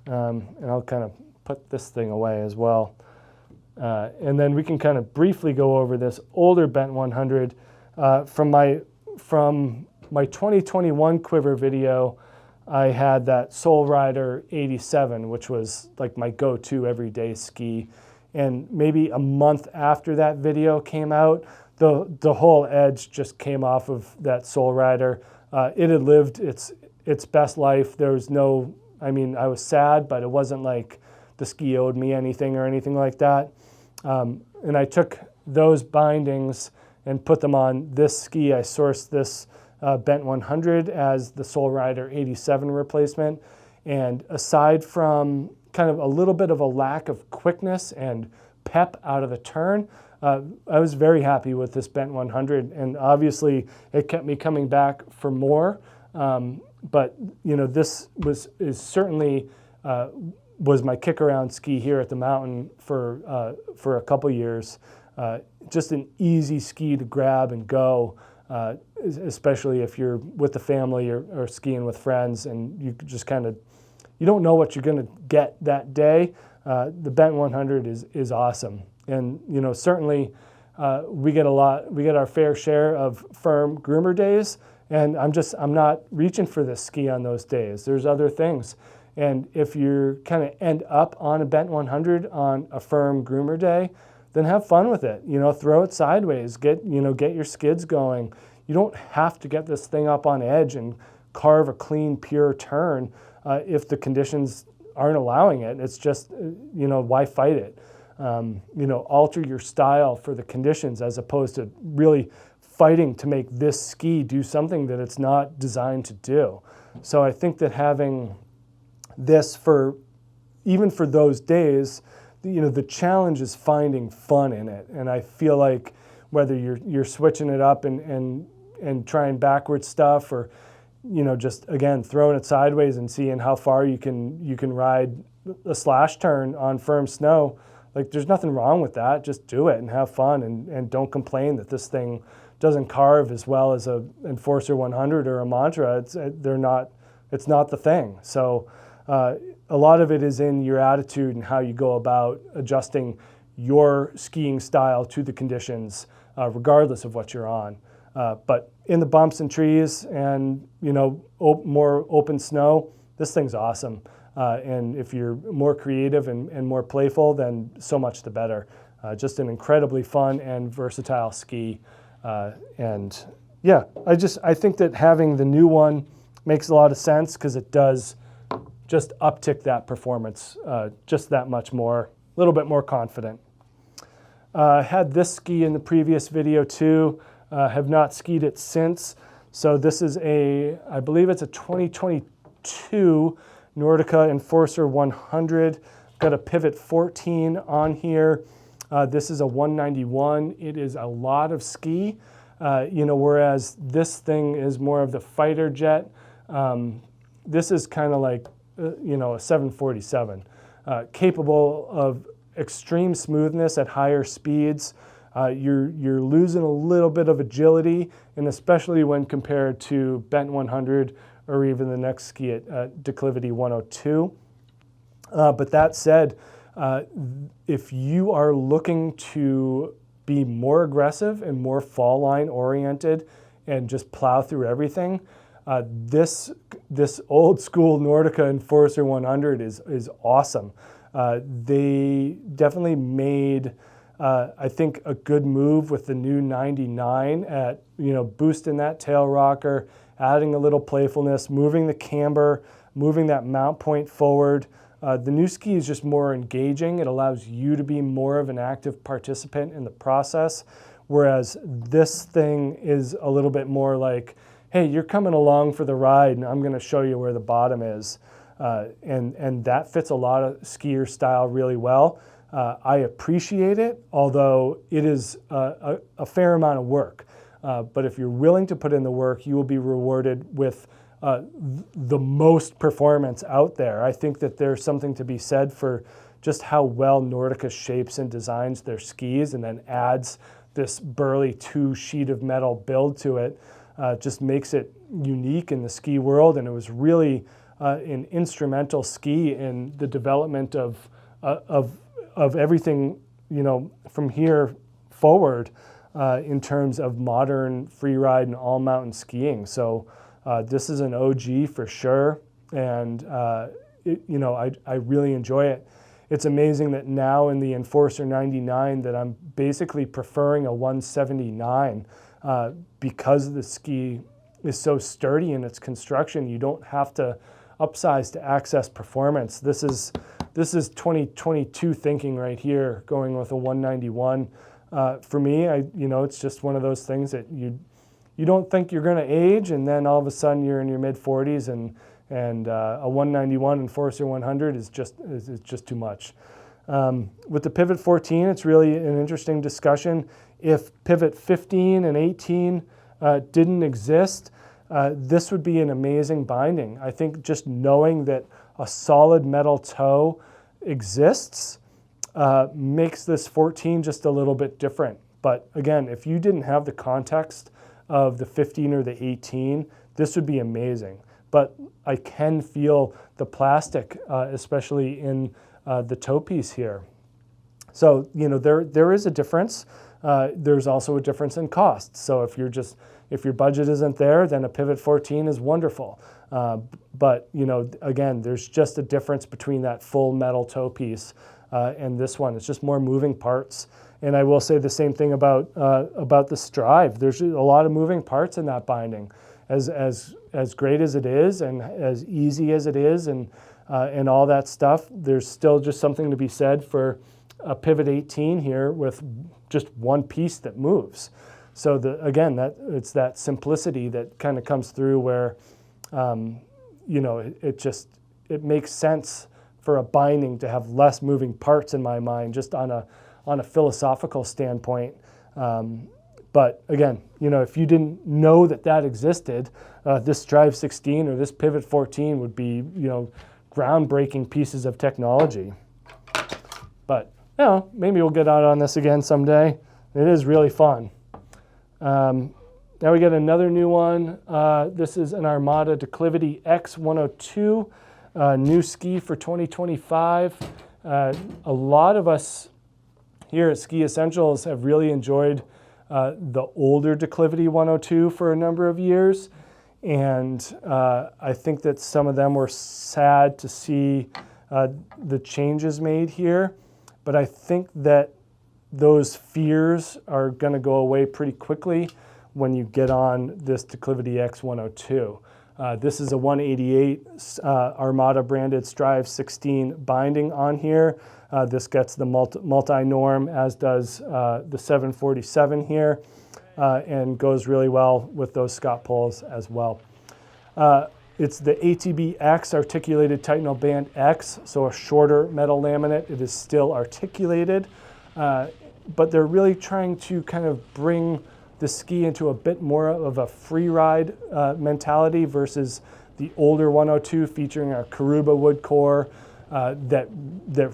And I'll kind of put this thing away as well. And then we can kind of briefly go over this older bent 100. From my 2021 quiver video, I had that Soul Rider 87, which was like my go-to everyday ski. And maybe a month after that video came out, the whole edge just came off of that Soul Rider. It had lived its best life. There was no, I mean, I was sad, but it wasn't like the ski owed me anything or anything like that. And I took those bindings and put them on this ski. I sourced this bent 100 as the Soul Rider 87 replacement. And aside from kind of a little bit of a lack of quickness and pep out of the turn, I was very happy with this bent 100. And obviously it kept me coming back for more. But you know, this is certainly was my kick around ski here at the mountain for a couple years. Just an easy ski to grab and go, especially if you're with the family or skiing with friends, and you just kind of, you don't know what you're going to get that day. The bent 100 is awesome. And you know, certainly we get our fair share of firm groomer days, and I'm not reaching for this ski on those days. There's other things. And if you kind of end up on a bent 100 on a firm groomer day, then have fun with it. You know, throw it sideways, get your skids going. You don't have to get this thing up on edge and carve a clean, pure turn if the conditions aren't allowing it. It's just, why fight it? Alter your style for the conditions as opposed to really fighting to make this ski do something that it's not designed to do. So I think that having this even for those days, the challenge is finding fun in it. And I feel like whether you're switching it up and trying backward stuff, or just again throwing it sideways and seeing how far you can ride a slash turn on firm snow, like there's nothing wrong with that. Just do it and have fun, and don't complain that this thing doesn't carve as well as a Enforcer 100 or a Mantra. It's not the thing. So a lot of it is in your attitude and how you go about adjusting your skiing style to the conditions, regardless of what you're on. But in the bumps and trees and more open snow, this thing's awesome. And if you're more creative and more playful, then so much the better. Just an incredibly fun and versatile ski. And yeah, I think that having the new one makes a lot of sense because it does just uptick that performance just that much more, a little bit more confident. Had this ski in the previous video too, have not skied it since. So this is I believe it's a 2022 Nordica Enforcer 100. Got a pivot 14 on here. This is a 191. It is a lot of ski, whereas this thing is more of the fighter jet. This is kind of like, a 747, capable of extreme smoothness at higher speeds. You're losing a little bit of agility, and especially when compared to bent 100 or even the next ski at Declivity 102. But that said, if you are looking to be more aggressive and more fall line oriented and just plow through everything, this old school Nordica Enforcer 100 is awesome. They definitely made, I think, a good move with the new 99 at boosting that tail rocker, adding a little playfulness, moving the camber, moving that mount point forward. The new ski is just more engaging. It allows you to be more of an active participant in the process, whereas this thing is a little bit more like, hey, you're coming along for the ride, and I'm going to show you where the bottom is. And that fits a lot of skier style really well. I appreciate it, although it is a fair amount of work. But if you're willing to put in the work, you will be rewarded with the most performance out there. I think that there's something to be said for just how well Nordica shapes and designs their skis and then adds this burly 2 sheet of metal build to it. Just makes it unique in the ski world, and it was really an instrumental ski in the development of everything from here forward in terms of modern freeride and all mountain skiing. So this is an OG for sure, and I really enjoy it. It's amazing that now in the Enforcer 99 that I'm basically preferring a 179. Because the ski is so sturdy in its construction, you don't have to upsize to access performance. This is 2022 thinking right here, going with a 191. For me, it's just one of those things that you don't think you're going to age, and then all of a sudden you're in your mid 40s, and a 191 Enforcer 100 is just too much. With the Pivot 14, it's really an interesting discussion. If Pivot 15 and 18 didn't exist, this would be an amazing binding. I think just knowing that a solid metal toe exists makes this 14 just a little bit different. But again, if you didn't have the context of the 15 or the 18, this would be amazing. But I can feel the plastic, especially in the toe piece here. So, there is a difference. there's also a difference in cost. So if your budget isn't there, then a Pivot 14 is wonderful. But again, there's just a difference between that full metal toe piece and this one. It's just more moving parts. And I will say the same thing about the Strive. There's a lot of moving parts in that binding. As great as it is, and as easy as it is, and all that stuff, there's still just something to be said for a Pivot 18 here with just one piece that moves. So again, it's that simplicity that kind of comes through where, it makes sense for a binding to have less moving parts in my mind, just on a philosophical standpoint. But again, if you didn't know that existed, this Strive 16 or this Pivot 14 would be, groundbreaking pieces of technology. But, maybe we'll get out on this again someday. It is really fun. Now we got another new one. This is an Armada Declivity X 102, new ski for 2025. A lot of us here at Ski Essentials have really enjoyed the older Declivity 102 for a number of years. And I think that some of them were sad to see the changes made here. But I think that those fears are going to go away pretty quickly when you get on this Declivity X 102. This is a 188 Armada branded Strive 16 binding on here. This gets the multi-norm, as does the 747 here, and goes really well with those Scott poles as well. It's the ATB X Articulated Titanal Band X, so a shorter metal laminate. It is still articulated, but they're really trying to kind of bring the ski into a bit more of a free ride mentality versus the older 102 featuring our Karuba wood core that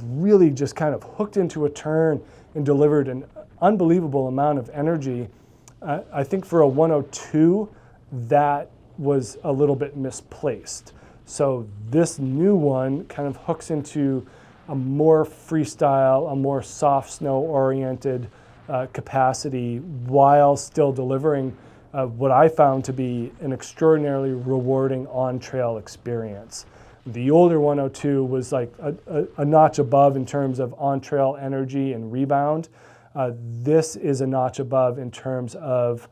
really just kind of hooked into a turn and delivered an unbelievable amount of energy. I think for a 102, that was a little bit misplaced. So this new one kind of hooks into a more freestyle, a more soft snow oriented capacity while still delivering what I found to be an extraordinarily rewarding on-trail experience. The older 102 was like a notch above in terms of on-trail energy and rebound. This is a notch above in terms of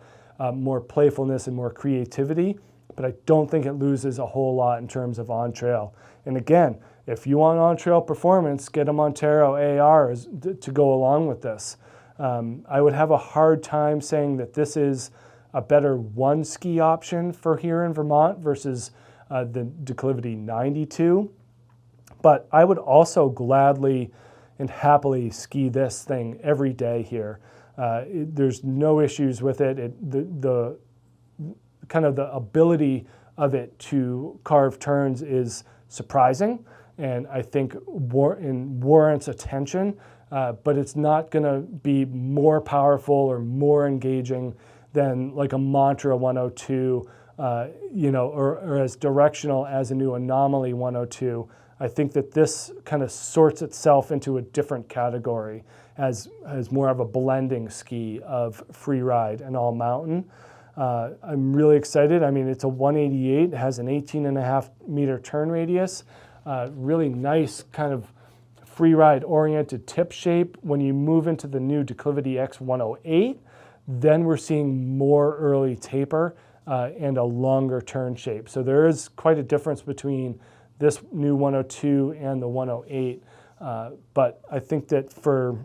more playfulness and more creativity, but I don't think it loses a whole lot in terms of on-trail. And again, if you want on-trail performance, get a Montero AR to go along with this. I would have a hard time saying that this is a better one ski option for here in Vermont versus the Declivity 92. But I would also gladly and happily ski this thing every day here. There's no issues with it. The kind of the ability of it to carve turns is surprising, and I think warrants attention. But it's not going to be more powerful or more engaging than like a Mantra 102, or as directional as a new Anomaly 102. I think that this kind of sorts itself into a different category as more of a blending ski of free ride and all mountain. I'm really excited. I mean, it's a 188, it has an 18.5 meter turn radius, really nice kind of free ride oriented tip shape. When you move into the new Declivity X 108, then we're seeing more early taper and a longer turn shape. So there is quite a difference between this new 102 and the 108. But I think that for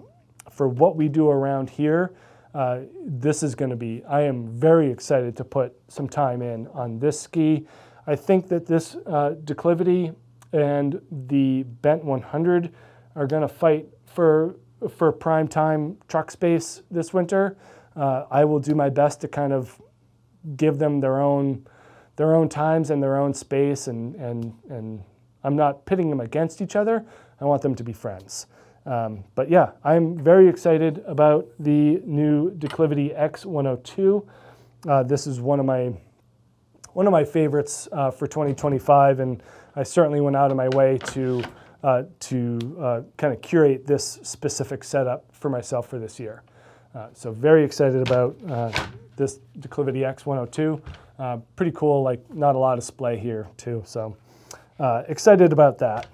what we do around here, this is going to be, I am very excited to put some time in on this ski. I think that this Declivity and the Bent 100 are going to fight for prime time truck space this winter. I will do my best to kind of give them their own times and their own space, and I'm not pitting them against each other. I want them to be friends. But yeah, I'm very excited about the new Declivity X 102. This is one of my favorites for 2025, and I certainly went out of my way to kind of curate this specific setup for myself for this year. So very excited about this Declivity X 102. Pretty cool, like not a lot of splay here too. So excited about that.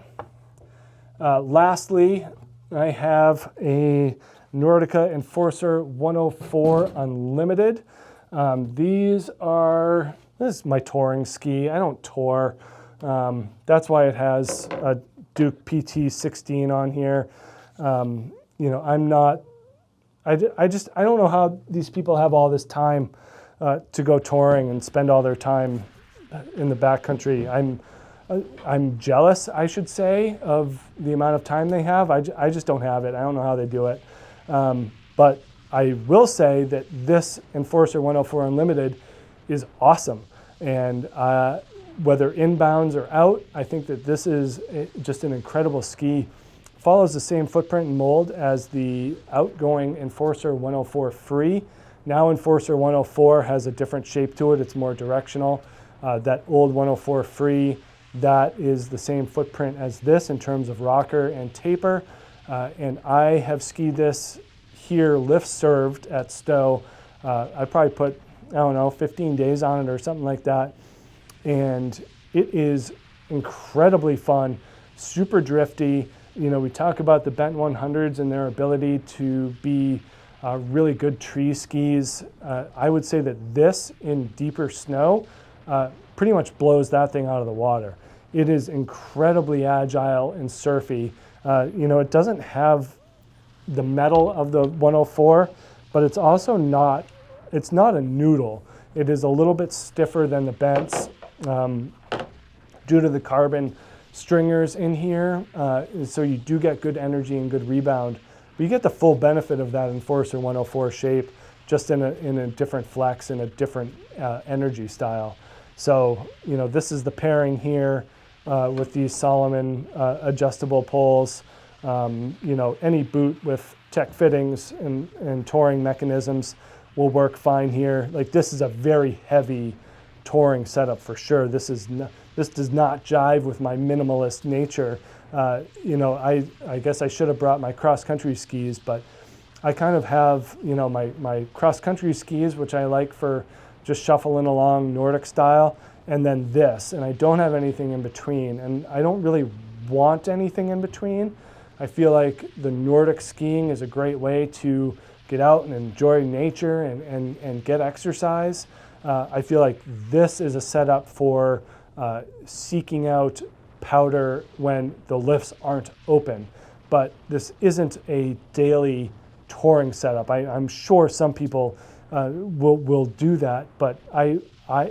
Lastly, I have a Nordica Enforcer 104 Unlimited. This is my touring ski. I don't tour. That's why it has a Duke PT 16 on here. You know, I'm not, I don't know how these people have all this time to go touring and spend all their time in the backcountry. I'm jealous, I should say, of the amount of time they have. I just don't have it. I don't know how they do it. But I will say that this Enforcer 104 Unlimited is awesome. And whether inbounds or out, I think that this is just an incredible ski. Follows the same footprint and mold as the outgoing Enforcer 104 Free. Now Enforcer 104 has a different shape to it. It's more directional. That old 104 Free, that is the same footprint as this in terms of rocker and taper. And I have skied this here lift served at Stowe. I probably put, I don't know, 15 days on it or something like that. And it is incredibly fun, super drifty. You know, we talk about the Bent 100s and their ability to be really good tree skis. I would say that this in deeper snow pretty much blows that thing out of the water. It is incredibly agile and surfy. You know, it doesn't have the metal of the 104, but it's also not, it's not a noodle. It is a little bit stiffer than the Bents due to the carbon stringers in here, so you do get good energy and good rebound, but you get the full benefit of that Enforcer 104 shape just in a different flex and a different energy style. So, you know, this is the pairing here with these Salomon adjustable poles. You know, any boot with tech fittings and touring mechanisms will work fine here. Like, this is a very heavy touring setup for sure. This does not jive with my minimalist nature. You know, I guess I should have brought my cross-country skis, but I kind of have, you know, my cross-country skis, which I like for just shuffling along Nordic style, and then this, and I don't have anything in between, and I don't really want anything in between. I feel like the Nordic skiing is a great way to get out and enjoy nature and get exercise. I feel like this is a setup for seeking out powder when the lifts aren't open, but this isn't a daily touring setup. I'm sure some people will do that, but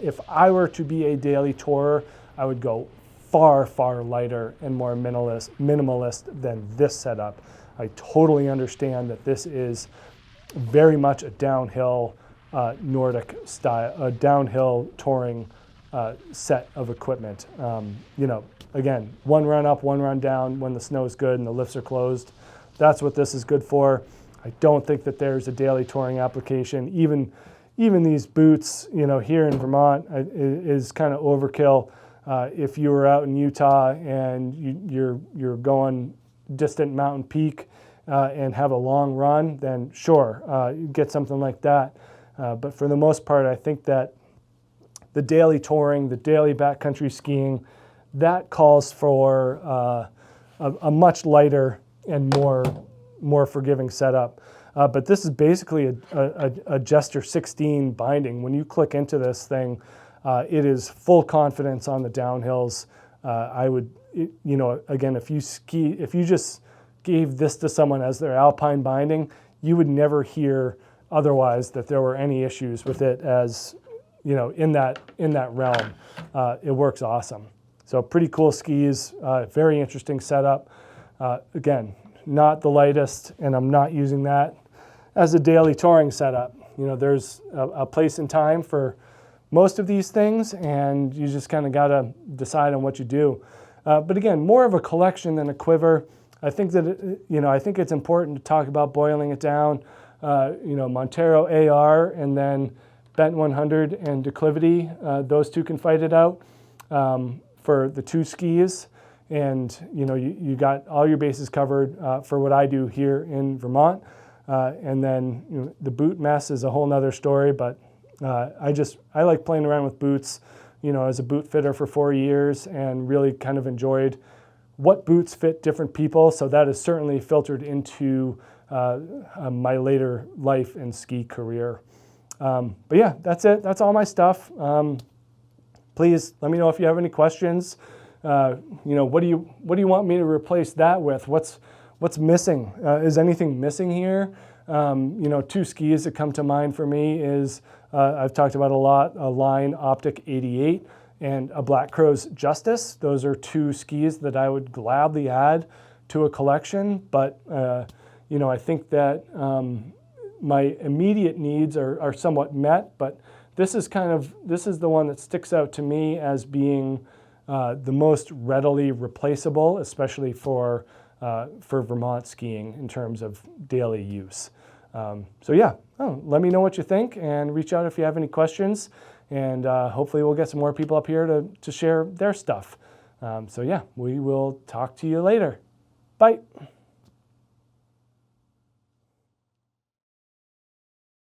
if I were to be a daily tourer, I would go far, far lighter and more minimalist than this setup. I totally understand that this is very much a downhill Nordic style, a downhill touring set of equipment. You know, again, one run up, one run down when the snow's good and the lifts are closed. That's what this is good for. I don't think that there's a daily touring application. Even these boots, you know, here in Vermont is kind of overkill. If you were out in Utah and you're going distant mountain peak and have a long run, then sure, you get something like that. But for the most part, I think that the daily touring, the daily backcountry skiing, that calls for a much lighter and more forgiving setup. But this is basically a Jester 16 binding. When you click into this thing, it is full confidence on the downhills. You know, again, if you just gave this to someone as their alpine binding, you would never hear otherwise that there were any issues with it, as you know, in that realm. It works awesome. So pretty cool skis, very interesting setup. Again, not the lightest, and I'm not using that as a daily touring setup. You know, there's a place and time for most of these things, and you just kind of got to decide on what you do. But again, more of a collection than a quiver. I think that, you know, I think it's important to talk about boiling it down. You know, Montero AR and then Bent 100 and Declivity, those two can fight it out for the two skis. And, you know, you got all your bases covered for what I do here in Vermont. And then the boot mess is a whole nother story, but I like playing around with boots, as a boot fitter for 4 years, and really kind of enjoyed what boots fit different people. So that has certainly filtered into my later life and ski career. But yeah, that's it. That's all my stuff. Please let me know if you have any questions. What do you want me to replace that with? What's missing? Is anything missing here? 2 skis that come to mind for me is, I've talked about a lot, a Line Optic 88 and a Black Crow's Justice. Those are 2 skis that I would gladly add to a collection, but I think that my immediate needs are somewhat met, but this is the one that sticks out to me as being the most readily replaceable, especially for Vermont skiing in terms of daily use. So yeah, let me know what you think and reach out if you have any questions, and hopefully we'll get some more people up here to share their stuff. So yeah, we will talk to you later. Bye.